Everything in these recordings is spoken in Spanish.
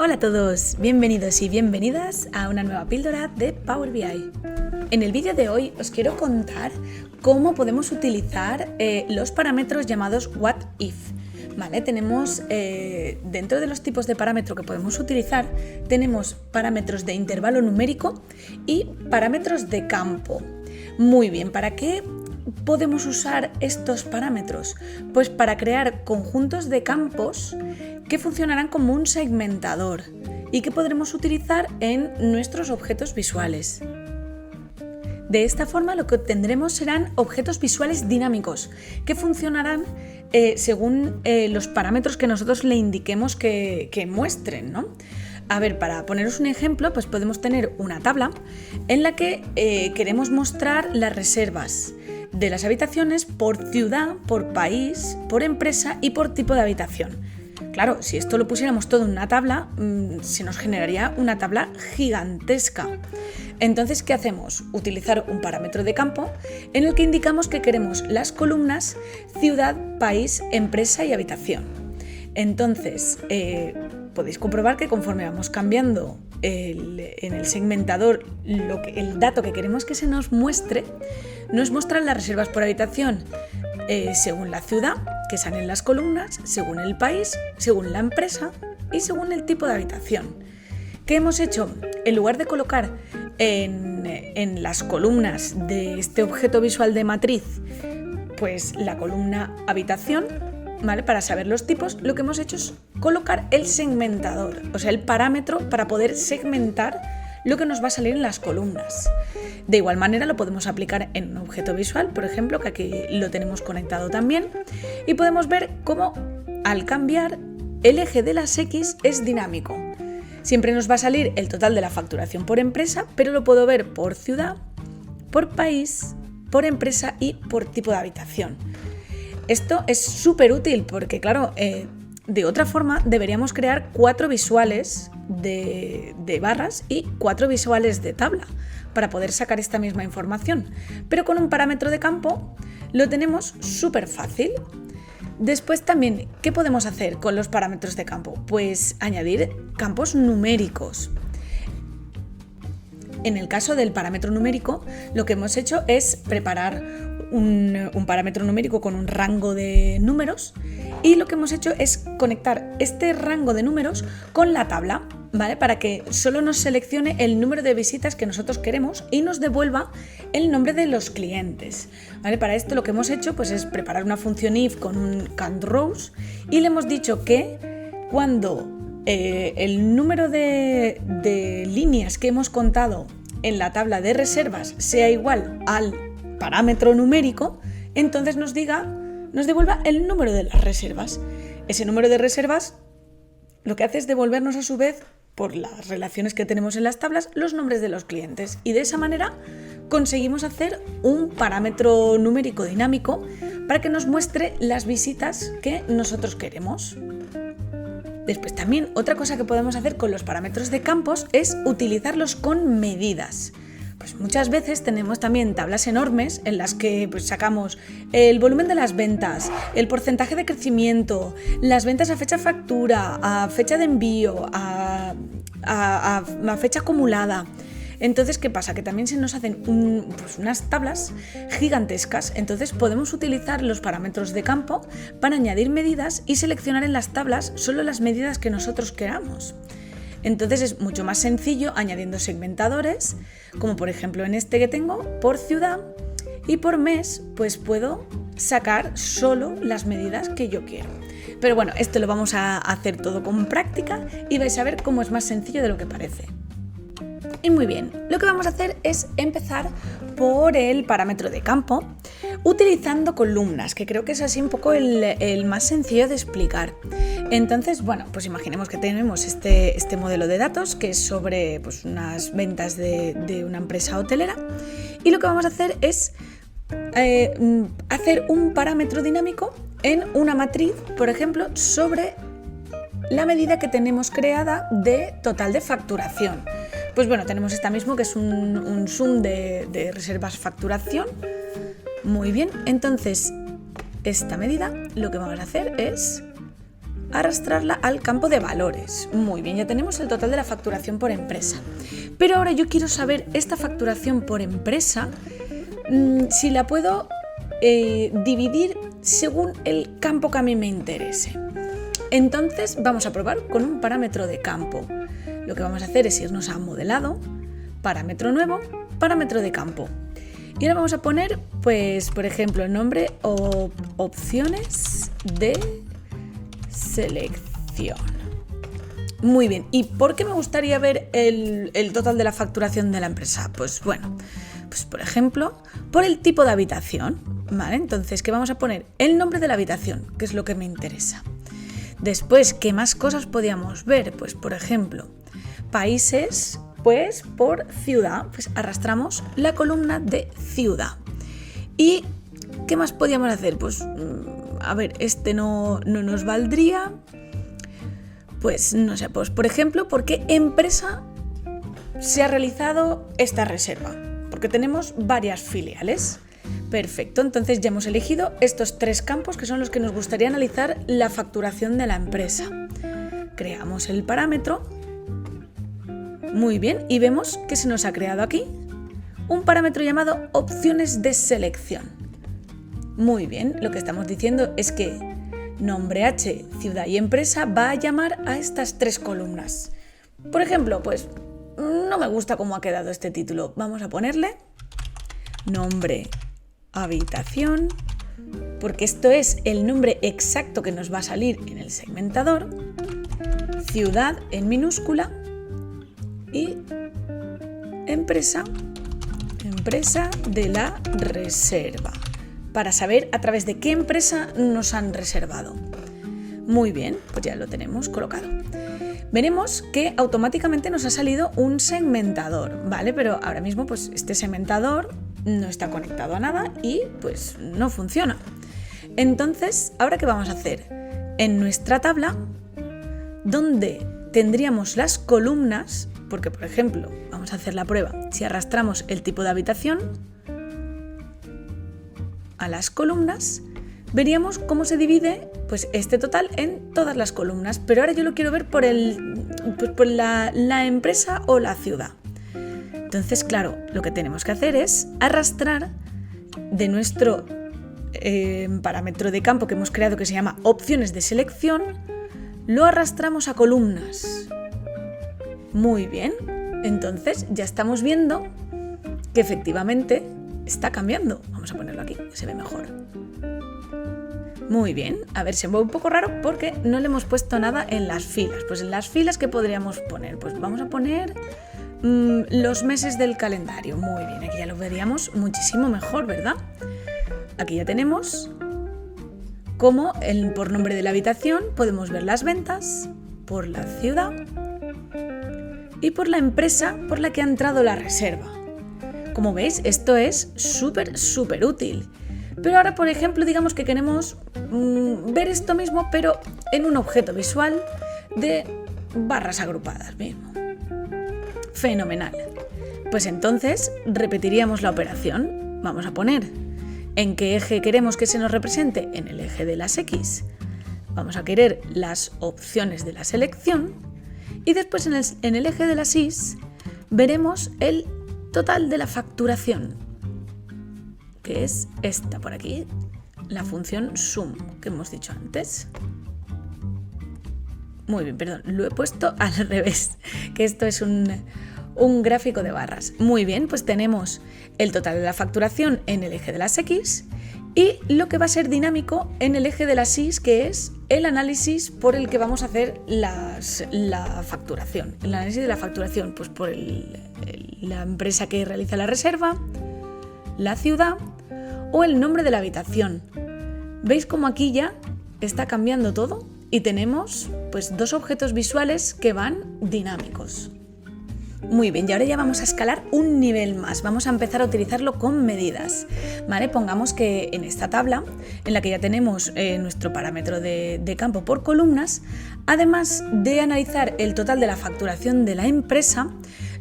Hola a todos, bienvenidos y bienvenidas a una nueva píldora de Power BI. En el vídeo de hoy os quiero contar cómo podemos utilizar los parámetros llamados What If. ¿Vale? Tenemos dentro de los tipos de parámetro que podemos utilizar, tenemos parámetros de intervalo numérico y parámetros de campo. Muy bien, ¿para qué podemos usar estos parámetros? Pues para crear conjuntos de campos que funcionarán como un segmentador y que podremos utilizar en nuestros objetos visuales. De esta forma lo que obtendremos serán objetos visuales dinámicos que funcionarán según los parámetros que nosotros le indiquemos que muestren, ¿no? A ver, para poneros un ejemplo, pues podemos tener una tabla en la que queremos mostrar las reservas de las habitaciones por ciudad, por país, por empresa y por tipo de habitación. Claro, si esto lo pusiéramos todo en una tabla, se nos generaría una tabla gigantesca. Entonces, ¿qué hacemos? Utilizar un parámetro de campo en el que indicamos que queremos las columnas ciudad, país, empresa y habitación. Entonces, podéis comprobar que conforme vamos cambiando en el segmentador el dato que queremos que se nos muestre, nos muestran las reservas por habitación según la ciudad, que salen las columnas, según el país, según la empresa y según el tipo de habitación. ¿Qué hemos hecho? En lugar de colocar en las columnas de este objeto visual de matriz, pues la columna habitación, ¿vale? Para saber los tipos, lo que hemos hecho es colocar el segmentador, o sea, el parámetro para poder segmentar lo que nos va a salir en las columnas. De igual manera lo podemos aplicar en un objeto visual, por ejemplo, que aquí lo tenemos conectado también, y podemos ver cómo al cambiar el eje de las X es dinámico. Siempre nos va a salir el total de la facturación por empresa, pero lo puedo ver por ciudad, por país, por empresa y por tipo de habitación. Esto es súper útil porque, claro, de otra forma deberíamos crear 4 visuales de barras y 4 visuales de tabla para poder sacar esta misma información. Pero con un parámetro de campo lo tenemos súper fácil. Después también, ¿qué podemos hacer con los parámetros de campo? Pues añadir campos numéricos. En el caso del parámetro numérico, lo que hemos hecho es preparar un parámetro numérico con un rango de números y lo que hemos hecho es conectar este rango de números con la tabla, ¿vale? Para que solo nos seleccione el número de visitas que nosotros queremos y nos devuelva el nombre de los clientes, ¿vale? Para esto lo que hemos hecho pues, es preparar una función if con un countRows y le hemos dicho que cuando el número de líneas que hemos contado en la tabla de reservas sea igual al parámetro numérico, entonces nos devuelva el número de las reservas. Ese número de reservas lo que hace es devolvernos a su vez, por las relaciones que tenemos en las tablas, los nombres de los clientes. Y de esa manera conseguimos hacer un parámetro numérico dinámico para que nos muestre las visitas que nosotros queremos. Después también otra cosa que podemos hacer con los parámetros de campos es utilizarlos con medidas. Pues muchas veces tenemos también tablas enormes en las que pues, sacamos el volumen de las ventas, el porcentaje de crecimiento, las ventas a fecha factura, a fecha de envío, a fecha acumulada. Entonces, ¿qué pasa? Que también se nos hacen unas tablas gigantescas. Entonces podemos utilizar los parámetros de campo para añadir medidas y seleccionar en las tablas solo las medidas que nosotros queramos. Entonces es mucho más sencillo añadiendo segmentadores, como por ejemplo en este que tengo, por ciudad y por mes, pues puedo sacar solo las medidas que yo quiero. Pero bueno, esto lo vamos a hacer todo con práctica y vais a ver cómo es más sencillo de lo que parece. Y muy bien, lo que vamos a hacer es empezar por el parámetro de campo utilizando columnas, que creo que es así un poco el más sencillo de explicar. Entonces, bueno, pues imaginemos que tenemos este modelo de datos que es sobre pues, unas ventas de una empresa hotelera y lo que vamos a hacer es hacer un parámetro dinámico en una matriz, por ejemplo, sobre la medida que tenemos creada de total de facturación. Pues bueno, tenemos esta mismo que es un sum de reservas facturación. Muy bien, entonces esta medida lo que vamos a hacer es arrastrarla al campo de valores. Muy bien, ya tenemos el total de la facturación por empresa. Pero ahora yo quiero saber esta facturación por empresa, si la puedo dividir según el campo que a mí me interese. Entonces vamos a probar con un parámetro de campo. Lo que vamos a hacer es irnos a modelado, parámetro nuevo, parámetro de campo. Y ahora vamos a poner, pues, por ejemplo, el nombre o opciones de selección. Muy bien. ¿Y por qué me gustaría ver el total de la facturación de la empresa? Pues bueno, pues por ejemplo, por el tipo de habitación, ¿vale? Entonces, ¿qué vamos a poner? El nombre de la habitación, que es lo que me interesa. Después, ¿qué más cosas podíamos ver? Pues, por ejemplo, países, pues por ciudad, pues arrastramos la columna de ciudad. ¿Y qué más podíamos hacer? Pues, a ver, este no nos valdría. Pues no sé, pues por ejemplo, ¿por qué empresa se ha realizado esta reserva? Porque tenemos varias filiales. Perfecto, entonces ya hemos elegido estos 3 campos que son los que nos gustaría analizar la facturación de la empresa. Creamos el parámetro. Muy bien, y vemos que se nos ha creado aquí un parámetro llamado opciones de selección. Muy bien, lo que estamos diciendo es que nombre H, ciudad y empresa va a llamar a estas 3 columnas. Por ejemplo, pues no me gusta cómo ha quedado este título. Vamos a ponerle nombre habitación, porque esto es el nombre exacto que nos va a salir en el segmentador, ciudad en minúscula y empresa de la reserva, para saber a través de qué empresa nos han reservado. Muy bien, pues ya lo tenemos colocado. Veremos que automáticamente nos ha salido un segmentador, ¿vale? Pero ahora mismo pues este segmentador no está conectado a nada y pues no funciona. Entonces, ¿ahora qué vamos a hacer? En nuestra tabla, donde tendríamos las columnas, porque por ejemplo, vamos a hacer la prueba, si arrastramos el tipo de habitación a las columnas, veríamos cómo se divide pues este total en todas las columnas, pero ahora yo lo quiero ver por la empresa o la ciudad. Entonces, claro, lo que tenemos que hacer es arrastrar de nuestro parámetro de campo que hemos creado, que se llama opciones de selección, lo arrastramos a columnas. Muy bien, entonces ya estamos viendo que efectivamente está cambiando. Vamos a ponerlo aquí, que se ve mejor. Muy bien, a ver, se ve un poco raro porque no le hemos puesto nada en las filas. Pues en las filas, ¿qué podríamos poner? Pues vamos a poner los meses del calendario. Muy bien, aquí ya lo veríamos muchísimo mejor, ¿verdad? Aquí ya tenemos cómo por nombre de la habitación podemos ver las ventas, por la ciudad y por la empresa por la que ha entrado la reserva. Como veis, esto es súper útil. Pero ahora, por ejemplo, digamos que queremos ver esto mismo, pero en un objeto visual de barras agrupadas mismo. Fenomenal. Pues entonces repetiríamos la operación. Vamos a poner en qué eje queremos que se nos represente. En el eje de las X. Vamos a querer las opciones de la selección y después en el eje de las Y veremos el total de la facturación, que es esta por aquí, la función sum que hemos dicho antes. Muy bien, perdón, lo he puesto al revés, que esto es un gráfico de barras. Muy bien, pues tenemos el total de la facturación en el eje de las X y lo que va a ser dinámico en el eje de las Y, que es el análisis por el que vamos a hacer la facturación. El análisis de la facturación, pues por la empresa que realiza la reserva, la ciudad o el nombre de la habitación. ¿Veis cómo aquí ya está cambiando todo? Y tenemos pues 2 objetos visuales que van dinámicos. Muy bien, y ahora ya vamos a escalar un nivel más. Vamos a empezar a utilizarlo con medidas, ¿vale? Pongamos que en esta tabla, en la que ya tenemos nuestro parámetro de campo por columnas, además de analizar el total de la facturación de la empresa,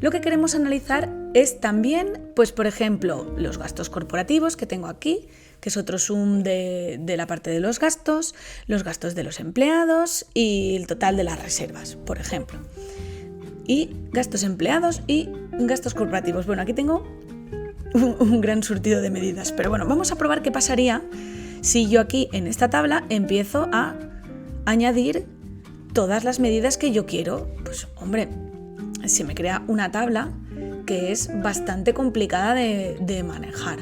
lo que queremos analizar es también, pues por ejemplo, los gastos corporativos que tengo aquí, que es otro sum de la parte de los gastos de los empleados y el total de las reservas, por ejemplo. Y gastos empleados y gastos corporativos. Bueno, aquí tengo un gran surtido de medidas, pero bueno, vamos a probar qué pasaría si yo aquí en esta tabla empiezo a añadir todas las medidas que yo quiero. Pues hombre, se me crea una tabla que es bastante complicada de manejar,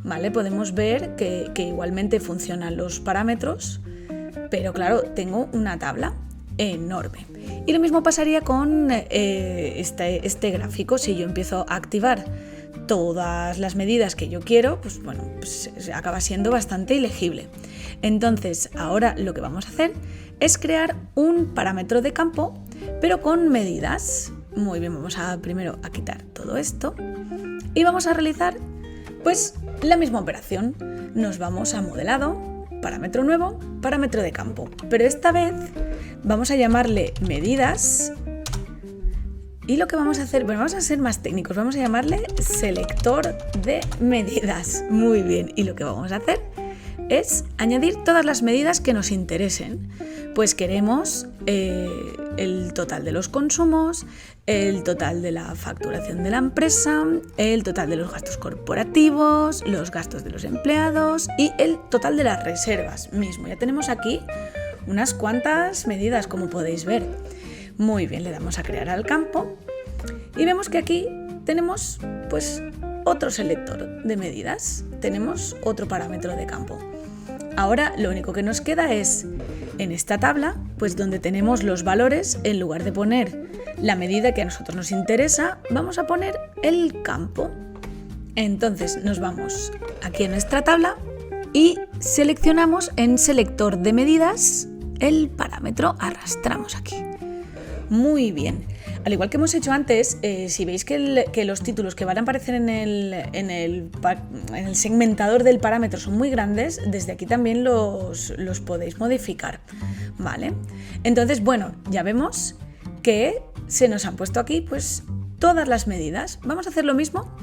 ¿vale? Podemos ver que igualmente funcionan los parámetros, pero claro, tengo una tabla enorme. Y lo mismo pasaría con este gráfico. Si yo empiezo a activar todas las medidas que yo quiero, pues bueno, pues acaba siendo bastante ilegible. Entonces, ahora lo que vamos a hacer es crear un parámetro de campo, pero con medidas. Muy bien, vamos a primero a quitar todo esto y vamos a realizar pues la misma operación. Nos vamos a modelado, parámetro nuevo, parámetro de campo, pero esta vez vamos a llamarle medidas y lo que vamos a hacer, bueno, vamos a ser más técnicos, vamos a llamarle selector de medidas. Muy bien, y lo que vamos a hacer es añadir todas las medidas que nos interesen. Pues queremos el total de los consumos, el total de la facturación de la empresa, el total de los gastos corporativos, los gastos de los empleados y el total de las reservas mismo. Ya tenemos aquí unas cuantas medidas, como podéis ver. Muy bien, le damos a crear al campo y vemos que aquí tenemos pues otro selector de medidas, tenemos otro parámetro de campo. Ahora lo único que nos queda es en esta tabla, pues donde tenemos los valores, en lugar de poner la medida que a nosotros nos interesa, vamos a poner el campo. Entonces nos vamos aquí a nuestra tabla y seleccionamos en selector de medidas el parámetro, arrastramos aquí. Muy bien. Al igual que hemos hecho antes, si veis que los títulos que van a aparecer en el segmentador del parámetro son muy grandes, desde aquí también los podéis modificar, ¿vale? Entonces, bueno, ya vemos que se nos han puesto aquí pues todas las medidas. Vamos a hacer lo mismo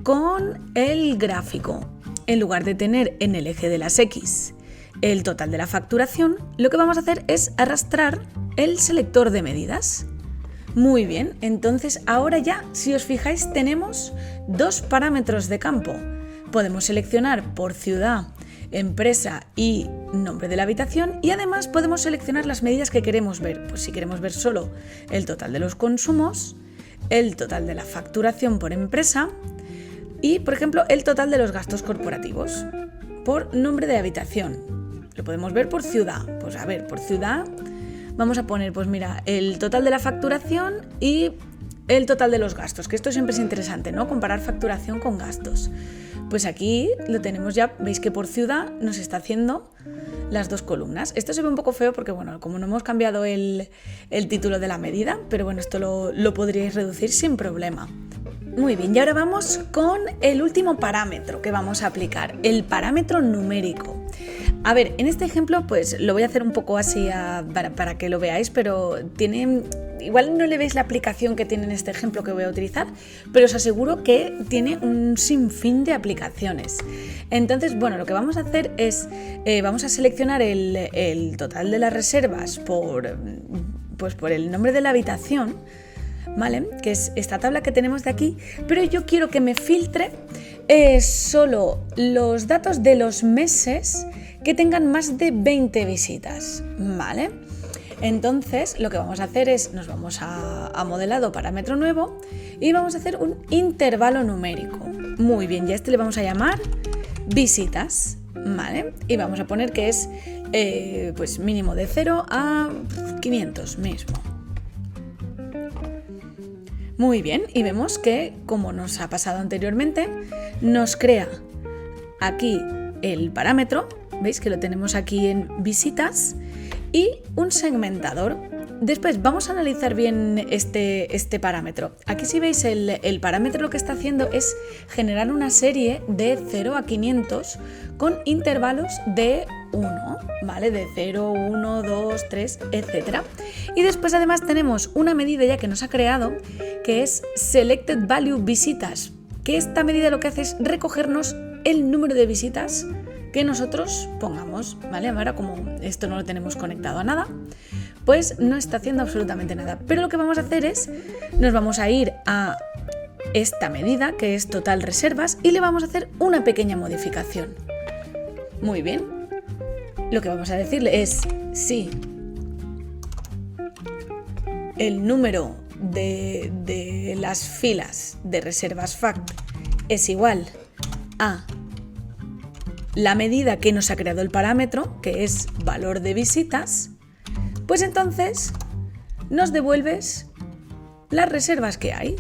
con el gráfico. En lugar de tener en el eje de las X el total de la facturación, lo que vamos a hacer es arrastrar el selector de medidas. Muy bien, entonces ahora ya, si os fijáis, tenemos dos parámetros de campo. Podemos seleccionar por ciudad, empresa y nombre de la habitación y además podemos seleccionar las medidas que queremos ver. Pues si queremos ver solo el total de los consumos, el total de la facturación por empresa y, por ejemplo, el total de los gastos corporativos por nombre de habitación. Lo podemos ver por ciudad. Pues a ver, por ciudad vamos a poner, pues mira, el total de la facturación y el total de los gastos, que esto siempre es interesante, ¿no? Comparar facturación con gastos. Pues aquí lo tenemos ya, veis que por ciudad nos está haciendo las dos columnas. Esto se ve un poco feo porque, bueno, como no hemos cambiado el título de la medida, pero bueno, esto lo podríais reducir sin problema. Muy bien, y ahora vamos con el último parámetro que vamos a aplicar, el parámetro numérico. A ver, en este ejemplo pues lo voy a hacer un poco así para que lo veáis, pero igual no le veis la aplicación que tiene en este ejemplo que voy a utilizar, pero os aseguro que tiene un sinfín de aplicaciones. Entonces, bueno, lo que vamos a hacer es, vamos a seleccionar el total de las reservas por el nombre de la habitación, ¿vale? Que es esta tabla que tenemos de aquí, pero yo quiero que me filtre solo los datos de los meses que tengan más de 20 visitas, ¿vale? Entonces lo que vamos a hacer es, nos vamos a modelado parámetro nuevo y vamos a hacer un intervalo numérico. Muy bien, y a este le vamos a llamar visitas, ¿vale? Y vamos a poner que es pues mínimo de 0 a 500 mismo. Muy bien, y vemos que, como nos ha pasado anteriormente, nos crea aquí el parámetro, veis que lo tenemos aquí en visitas, y un segmentador. Después vamos a analizar bien este parámetro. Aquí si veis el parámetro lo que está haciendo es generar una serie de 0 a 500 con intervalos de 1, ¿vale? De 0, 1, 2, 3, etc. Y después además tenemos una medida ya que nos ha creado que es Selected Value Visitas, que esta medida lo que hace es recogernos el número de visitas que nosotros pongamos, ¿vale? Ahora como esto no lo tenemos conectado a nada, pues no está haciendo absolutamente nada. Pero lo que vamos a hacer es, nos vamos a ir a esta medida, que es total reservas, y le vamos a hacer una pequeña modificación. Muy bien. Lo que vamos a decirle es, si el número de las filas de reservas fact es igual a la medida que nos ha creado el parámetro, que es valor de visitas, pues entonces nos devuelves las reservas que hay.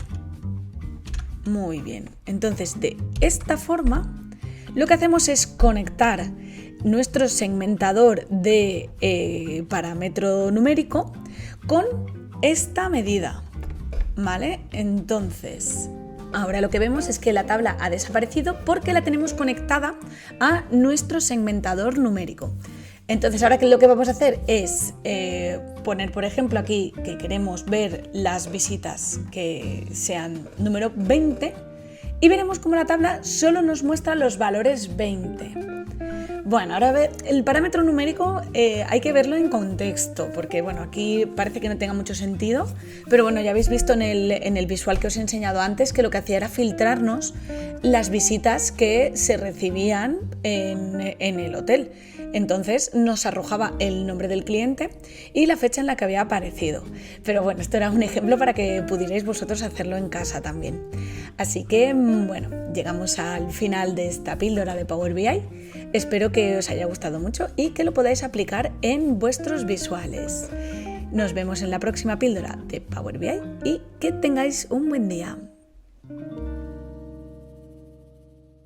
Muy bien, entonces de esta forma lo que hacemos es conectar nuestro segmentador de parámetro numérico con esta medida, ¿vale? Entonces, ahora lo que vemos es que la tabla ha desaparecido porque la tenemos conectada a nuestro segmentador numérico. Entonces, ahora lo que vamos a hacer es poner, por ejemplo, aquí que queremos ver las visitas que sean número 20 y veremos cómo la tabla solo nos muestra los valores 20. Bueno, ahora el parámetro numérico hay que verlo en contexto, porque bueno, aquí parece que no tenga mucho sentido, pero bueno, ya habéis visto en el visual que os he enseñado antes que lo que hacía era filtrarnos las visitas que se recibían en el hotel. Entonces nos arrojaba el nombre del cliente y la fecha en la que había aparecido. Pero bueno, esto era un ejemplo para que pudierais vosotros hacerlo en casa también. Así que bueno, llegamos al final de esta píldora de Power BI. Espero que os haya gustado mucho y que lo podáis aplicar en vuestros visuales. Nos vemos en la próxima píldora de Power BI y que tengáis un buen día.